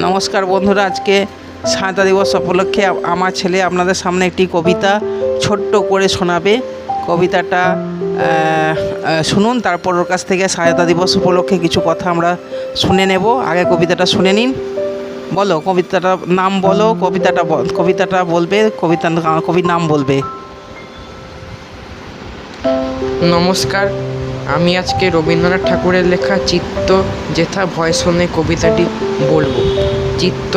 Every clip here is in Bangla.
নমস্কার বন্ধুরা, আজকে স্বাধীনতা দিবস উপলক্ষে আমার ছেলে আপনাদের সামনে একটি কবিতা ছোট্ট করে শোনাবে। কবিতাটা শুনুন, তারপর ওর কাছ থেকে স্বাধীনতা দিবস উপলক্ষে কিছু কথা আমরা শুনে নেব। আগে কবিতাটা শুনে নিন। বলো কবিতাটার নাম বলো, কবিতাটা বলবে, কবির নাম বলবে। নমস্কার, আমি আজকে রবীন্দ্রনাথ ঠাকুরের লেখা চিত্ত যেথা ভয় শূন্য কবিতাটি বলবো। চিত্ত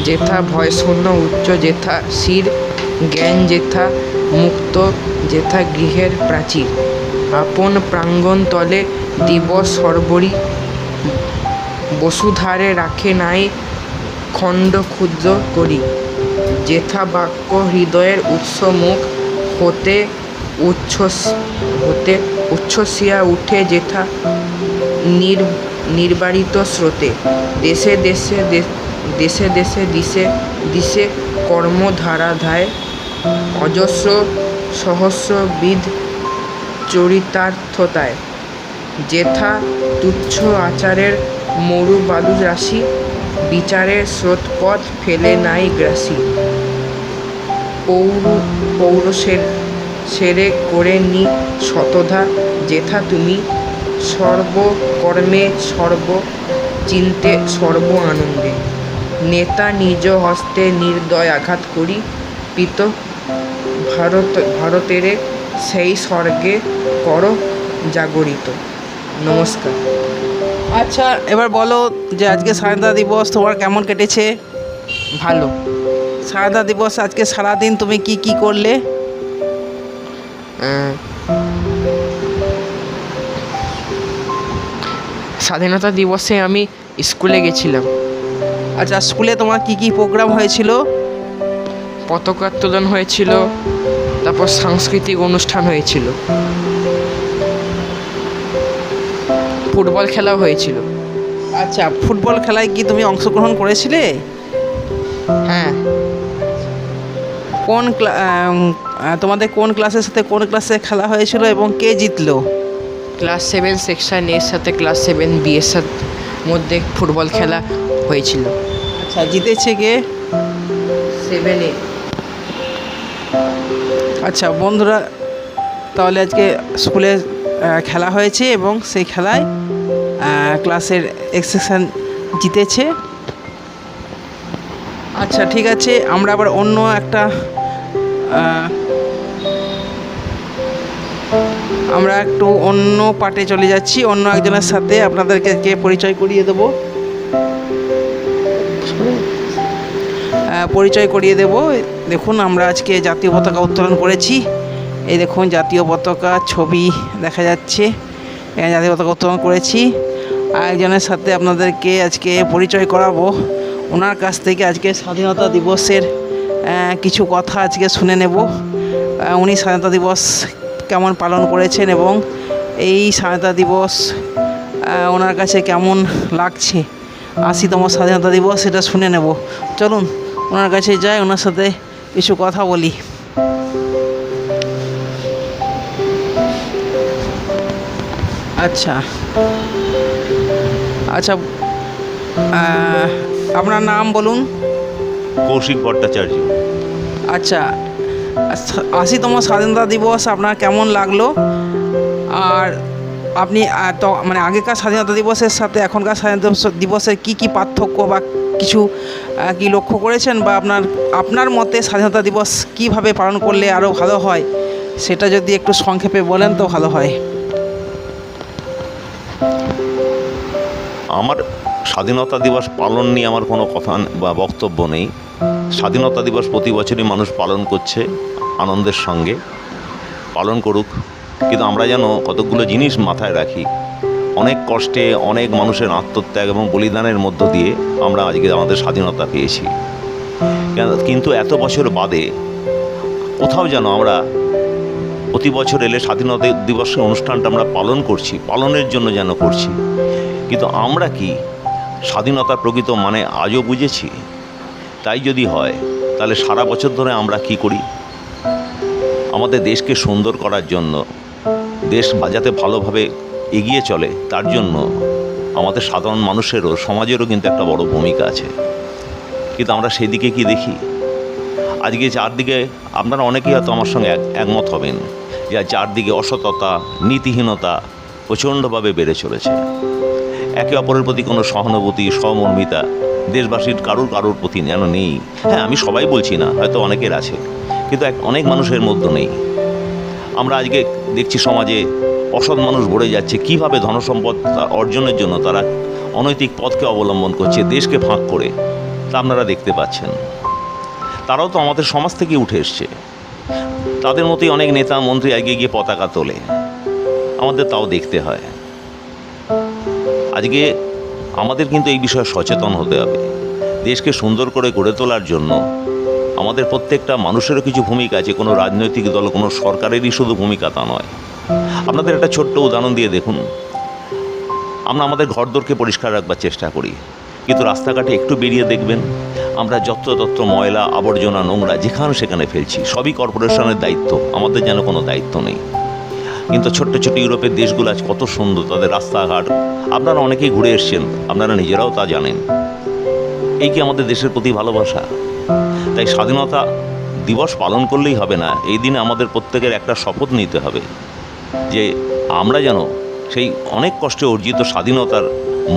যেথা ভয় শূন্য উচ্চ যেথা শির, জ্ঞান যেথা মুক্ত যেথা গৃহের প্রাচীর, আপন প্রাঙ্গণ তলে দিবস সর্বরি, বসুধারে রাখে নাই খণ্ড ক্ষুদ্র করি, যেথা বাক্য হৃদয়ের উৎস মুখ হতে উচ্ছ্বসিয়া উঠে, যেথা নির্বারিত স্রোতে দেশে দেশে দিশে কর্মধারাধায়, অজস্র সহস্রবিধ চরিতার্থতায়, যেথা তুচ্ছ আচারের মরু বালু রাশি, বিচারের স্রোতপথ ফেলে নাই গ্রাসী, পৌরুষের সেরে করে নি শতধা, যেথা তুমি সর্বকর্মে সর্ব চিন্তে সর্ব আনন্দে, নেতা নিজ হস্তে নির্দয় আঘাত করি, পিত ভারতের সেই স্বর্গে কর জাগরিত। নমস্কার। আচ্ছা, এবার বলো যে আজকে স্বাধীনতা দিবস তোমার কেমন কেটেছে? ভালো। স্বাধীনতা দিবস আজকে সারাদিন তুমি কি করলে? স্বাধীনতা দিবসে আমি স্কুলে গেছিলাম। আচ্ছা, স্কুলে তোমার কি প্রোগ্রাম হয়েছিল? পতাকা উত্তোলন হয়েছিল, তারপর সাংস্কৃতিক অনুষ্ঠান হয়েছিল, ফুটবল খেলাও হয়েছিল। আচ্ছা, ফুটবল খেলায় কি তুমি অংশগ্রহণ করেছিলে? হ্যাঁ। তোমাদের কোন ক্লাসের সাথে কোন ক্লাসে খেলা হয়েছিল এবং কে জিতলো? ক্লাস 7 সেকশন এর সাথে ক্লাস 7 বি এর সাথে মধ্যে ফুটবল খেলা হয়েছিল। আচ্ছা, জিতেছে কে? 7 এ। আচ্ছা বন্ধুরা, তাহলে আজকে স্কুলে খেলা হয়েছে এবং সেই খেলায় ক্লাসের এক সেকশন জিতেছে। আচ্ছা ঠিক আছে, আমরা আবার অন্য একটা আমরা একটু অন্য পার্টে চলে যাচ্ছি। অন্য একজনের সাথে আপনাদেরকে পরিচয় করিয়ে দেব। দেখুন, আমরা আজকে জাতীয় পতাকা উত্তোলন করেছি। এই দেখুন, জাতীয় পতাকা ছবি দেখা যাচ্ছে। এখানে জাতীয় পতাকা উত্তোলন করেছি। আরেকজনের সাথে আপনাদেরকে আজকে পরিচয় করাবো। ওনার কাছ থেকে আজকে স্বাধীনতা দিবসের কিছু কথা আজকে শুনে নেব। উনি স্বাধীনতা দিবস কেমন পালন করেছেন এবং এই স্বাধীনতা দিবস ওনার কাছে কেমন লাগছে, 80তম স্বাধীনতা দিবস, সেটা শুনে নেব। চলুন ওনার কাছে যাই, ওনার সাথে কিছু কথা বলি। আচ্ছা, আপনার নাম বলুন। কৌশিক ভট্টাচার্য। আচ্ছা, 80তম স্বাধীনতা দিবস আপনার কেমন লাগলো? আর আপনি মানে আগেকার স্বাধীনতা দিবসের সাথে এখনকার স্বাধীনতা দিবসের কি পার্থক্য বা কিছু কি লক্ষ্য করেছেন, বা আপনার মতে স্বাধীনতা দিবস কিভাবে পালন করলে আরও ভালো হয়, সেটা যদি একটু সংক্ষেপে বলেন তো ভালো হয়। আমার স্বাধীনতা দিবস পালন নিয়ে আমার কোনো কথা বা বক্তব্য নেই। স্বাধীনতা দিবস প্রতি বছরই মানুষ পালন করছে, আনন্দের সঙ্গে পালন করুক। কিন্তু আমরা যেন কতকগুলো জিনিস মাথায় রাখি। অনেক কষ্টে অনেক মানুষের আত্মত্যাগ এবং বলিদানের মধ্য দিয়ে আমরা আজকে আমাদের স্বাধীনতা পেয়েছি। কিন্তু এত বছর বাদে কোথাও যেন আমরা প্রতি বছর এলে স্বাধীনতা দিবসের অনুষ্ঠানটা আমরা পালন করছি, পালনের জন্য যেন করছি। কিন্তু আমরা কি স্বাধীনতার প্রকৃত মানে আজও বুঝেছি? তাই যদি হয় তাহলে সারা বছর ধরে আমরা কি করি? আমাদের দেশকে সুন্দর করার জন্য, দেশ যাতে ভালোভাবে এগিয়ে চলে, তার জন্য আমাদের সাধারণ মানুষেরও, সমাজেরও কিন্তু একটা বড় ভূমিকা আছে, কিন্তু আমরা সেই দিকে কি দেখি? আজকে চারদিকে, আপনারা অনেকেই হয়তো আমার সঙ্গে একমত হবেন যে চারদিকে অসততা, নীতিহীনতা প্রচণ্ডভাবে বেড়ে চলেছে। একে অপরের প্রতি কোনো সহানুভূতি, সহমর্মিতা দেশবাসীর কারোর প্রতি যেন নেই। হ্যাঁ, আমি সবাই বলছি না, হয়তো অনেকের আছে, কিন্তু অনেক মানুষের মধ্যে নেই। আমরা আজকে দেখছি সমাজে অসৎ মানুষ ভরে যাচ্ছে, কিভাবে ধনসম্পদ অর্জনের জন্য তারা অনৈতিক পথকে অবলম্বন করছে, দেশকে ফাঁক করে, তা আপনারা দেখতে পাচ্ছেন। তারাও তো আমাদের সমাজ থেকে উঠে এসছে, তাদের মতোই অনেক নেতা মন্ত্রী আগে গিয়ে পতাকা তোলে, আমাদের তাও দেখতে হয়। আজকে আমাদের কিন্তু এই বিষয়ে সচেতন হতে হবে। দেশকে সুন্দর করে গড়ে তোলার জন্য আমাদের প্রত্যেকটা মানুষেরও কিছু ভূমিকা আছে, কোনো রাজনৈতিক দল, কোনো সরকারেরই শুধু ভূমিকা তা নয়। আপনাদের একটা ছোট্ট উদাহরণ দিয়ে দেখুন, আমরা আমাদের ঘরদোরকে পরিষ্কার রাখবার চেষ্টা করি, কিন্তু রাস্তাঘাটে একটু বেরিয়ে দেখবেন আমরা যত্রতত্র ময়লা আবর্জনা নোংরা যেখানে সেখানে ফেলছি। সবই কর্পোরেশনের দায়িত্ব, আমাদের যেন কোনো দায়িত্ব নেই। কিন্তু ছোট্ট ছোট্ট ইউরোপের দেশগুলো আজ কত সুন্দর, তাদের রাস্তাঘাট, আপনারা অনেকেই ঘুরে এসছেন, আপনারা নিজেরাও তা জানেন। এই কি আমাদের দেশের প্রতি ভালোবাসা? তাই স্বাধীনতা দিবস পালন করলেই হবে না, এই দিনে আমাদের প্রত্যেকের একটা শপথ নিতে হবে যে আমরা যেন সেই অনেক কষ্টে অর্জিত স্বাধীনতার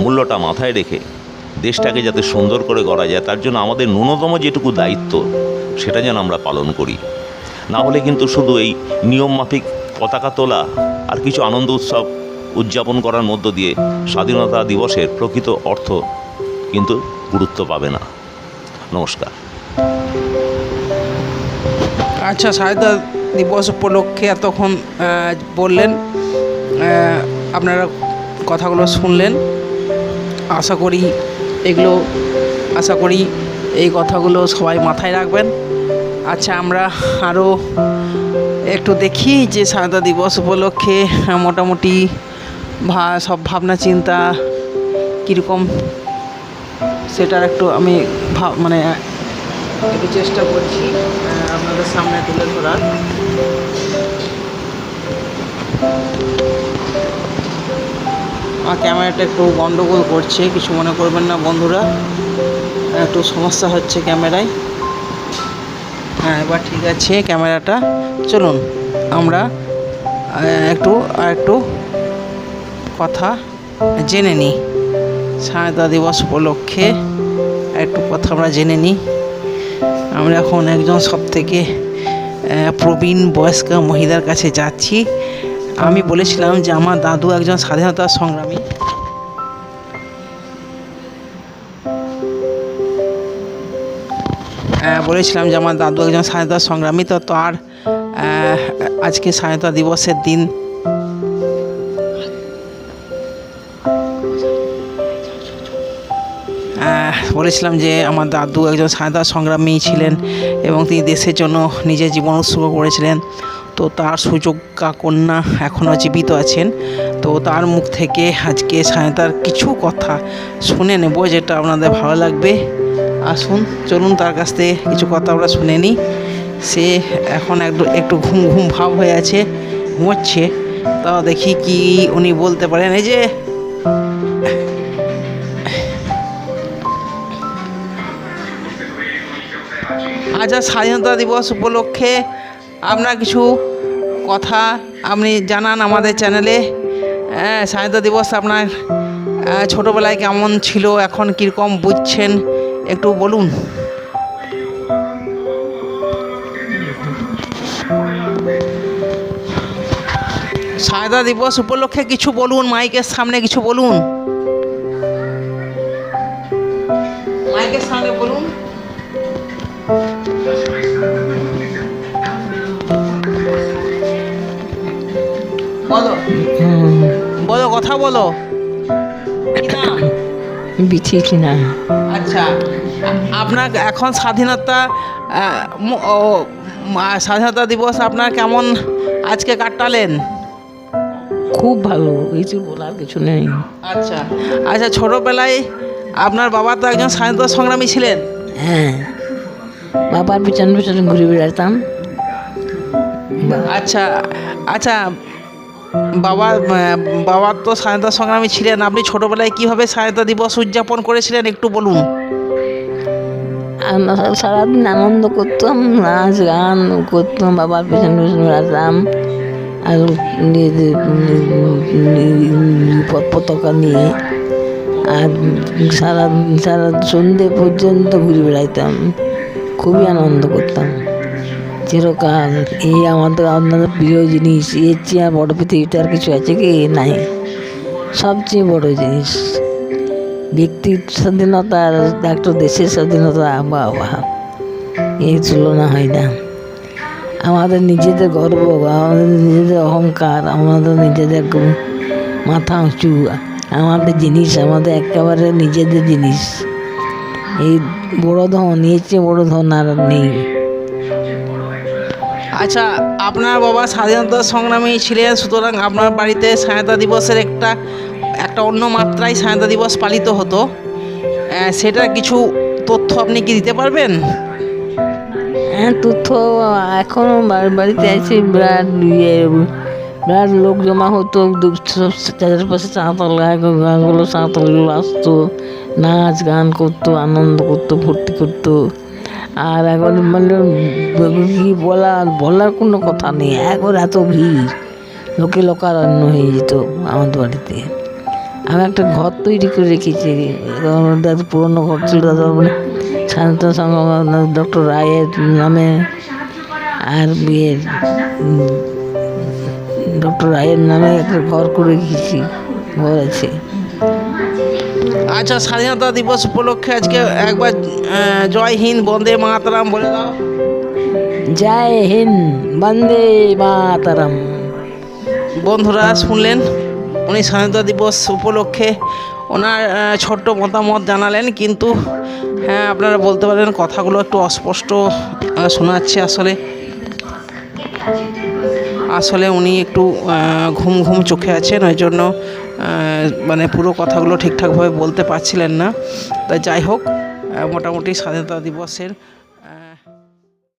মূল্যটা মাথায় রেখে দেশটাকে যাতে সুন্দর করে গড়া যায়, তার জন্য আমাদের ন্যূনতম যেটুকু দায়িত্ব সেটা যেন আমরা পালন করি। না হলে কিন্তু শুধু এই নিয়মমাফিক পতাকা তোলা আর কিছু আনন্দ উৎসব উদযাপন করার মধ্য দিয়ে স্বাধীনতা দিবসের প্রকৃত অর্থ কিন্তু গুরুত্ব পাবে না। নমস্কার। আচ্ছা, স্বাধীনতা দিবস উপলক্ষে এতক্ষণ বললেন, আপনারা কথাগুলো শুনলেন। আশা করি এই কথাগুলো সবাই মাথায় রাখবেন। আচ্ছা, আমরা আরও একটু দেখি যে স্বাধীনতা দিবস উপলক্ষে মোটামুটি সব ভাবনা চিন্তা কীরকম, সেটার একটু আমি একটু চেষ্টা করছি আপনাদের সামনে তুলে ধরার। আমার ক্যামেরাটা একটু গন্ডগোল করছে, কিছু মনে করবেন না বন্ধুরা, একটু সমস্যা হচ্ছে ক্যামেরায়। হ্যাঁ, এবার ঠিক আছে ক্যামেরাটা। চলুন আমরা একটু কথা জেনে নিই। স্বাধীনতা দিবস উপলক্ষে একটু কথা আমরা জেনে নিই। আমরা এখন একজন সবথেকে প্রবীণ বয়স্ক মহিলার কাছে যাচ্ছি। আমি বলেছিলাম যে আমার দাদু একজন স্বাধীনতা সংগ্রামী। তো তার আজকে স্বাধীনতা দিবসের দিন বলেছিলাম যে আমার দাদু একজন স্বাধীনতা সংগ্রামী ছিলেন এবং তিনি দেশের জন্য নিজের জীবন উৎসর্গ করেছিলেন। তো তার সুযোগ্যা কন্যা এখনও জীবিত আছেন। তো তার মুখ থেকে আজকে স্বাধীনতার কিছু কথা শুনে নেব, যেটা আপনাদের ভালো লাগবে। আসুন, চলুন তার কাছ থেকে কিছু কথা আমরা শুনে নিই। সে এখন একটু ঘুম ভাব হয়ে আছে, ঘুমোচ্ছে। তাও দেখি কি উনি বলতে পারেন। এই যে আজ স্বাধীনতা দিবস উপলক্ষে আপনার কিছু কথা আপনি জানান আমাদের চ্যানেলে। স্বাধীনতা দিবস আপনার ছোটোবেলায় কেমন ছিল, এখন কীরকম বুঝছেন, একটু বলুন। স্বাধীনতা দিবস উপলক্ষে কিছু বলুন, মাইকের সামনে কিছু বলুন, মাইকের সামনে বলুন। বলো কথা বলো। বিচিছি না। আচ্ছা, আপনার এখন স্বাধীনতা দিবস আপনার কেমন আজকে কাটালেন? খুব ভালো, কিছু বলার কিছু নেই। আচ্ছা, ছোটবেলায় আপনার বাবা তো একজন স্বাধীনতা সংগ্রামী ছিলেন। হ্যাঁ, বাবার পিছনে ঘুরে বেড়াতাম। আচ্ছা, বাবার তো স্বাধীনতা সংগ্রামী ছিলেন, আপনি ছোটবেলায় কিভাবে স্বাধীনতা দিবস উদযাপন করেছিলেন একটু বলুন। আমরা সারাদিন আনন্দ করতাম, নাচ গান করতাম, বাবার পেছনে পেছনে আসতাম, আর পতাকা নিয়ে, আর সারা সারা সন্ধে পর্যন্ত ঘুরে বেড়াইতাম, খুবই আনন্দ করতাম চিরকাল। এই আমাদের আপনাদের প্রিয় জিনিস, এর চেয়ে আর বড় পৃথিবীতে আর কিছু আছে কি? নাই। সবচেয়ে বড় জিনিস ব্যক্তির স্বাধীনতা আর একটা দেশের স্বাধীনতা, বাবা এই তুলনা হয় না। আমাদের নিজেদের গর্ব, আমাদের নিজেদের অহংকার, আমাদের নিজেদের মাথা উঁচু, আমাদের জিনিস, আমাদের একেবারে নিজেদের জিনিস। এই বড় ধন, এর চেয়ে বড় ধন আর নেই। আচ্ছা, আপনার বাবা স্বাধীনতা সংগ্রামী ছিলেন, সুতরাং আপনার বাড়িতে স্বাধীনতা দিবসের একটা অন্য মাত্রায় স্বাধীনতা দিবস পালিত হতো, সেটা কিছু তথ্য আপনি কি দিতে পারবেন? হ্যাঁ, তথ্য এখনও বাড়িতে আছে, বিরাট বিরাট লোক জমা হতো, চারপাশে সাঁওতাল গানগুলো, সাঁওতালগুলো আসতো, নাচ গান করতো, আনন্দ করতো, ফুর্তি করতো। আর এখন মানে কি বলার কোনো কথা নেই, এখন এত ভিড়, লোকে লোকারণ্য হয়ে যেত আমাদের বাড়িতে। আমি একটা ঘর তৈরি করে রেখেছি, পুরোনো ঘর ছিল, মানে স্বাধীনতা সংগ্রাম ডক্টর রায়ের নামে, আর ডক্টর রায়ের নামে একটা ঘর করে রেখেছি, ঘর আছে। আচ্ছা, স্বাধীনতা দিবস উপলক্ষে আজকে একবার জয় হিন্দ বন্দে মাতরম বলে দাও। জয় হিন্দ বন্দে মাতরম। বন্ধুরা শুনলেন, উনি স্বাধীনতা দিবস উপলক্ষে ওনার ছোট্ট মতামত জানালেন, কিন্তু হ্যাঁ, আপনারা বলতে পারেন কথাগুলো একটু অস্পষ্ট শোনাচ্ছে। আসলে উনি একটু ঘুম ঘুম চোখে আছেন, ওই জন্য মানে পুরো কথাগুলো ঠিকঠাকভাবে বলতে পারছিলেন না। তাই যাই হোক, মোটামুটি স্বাধীনতা দিবসের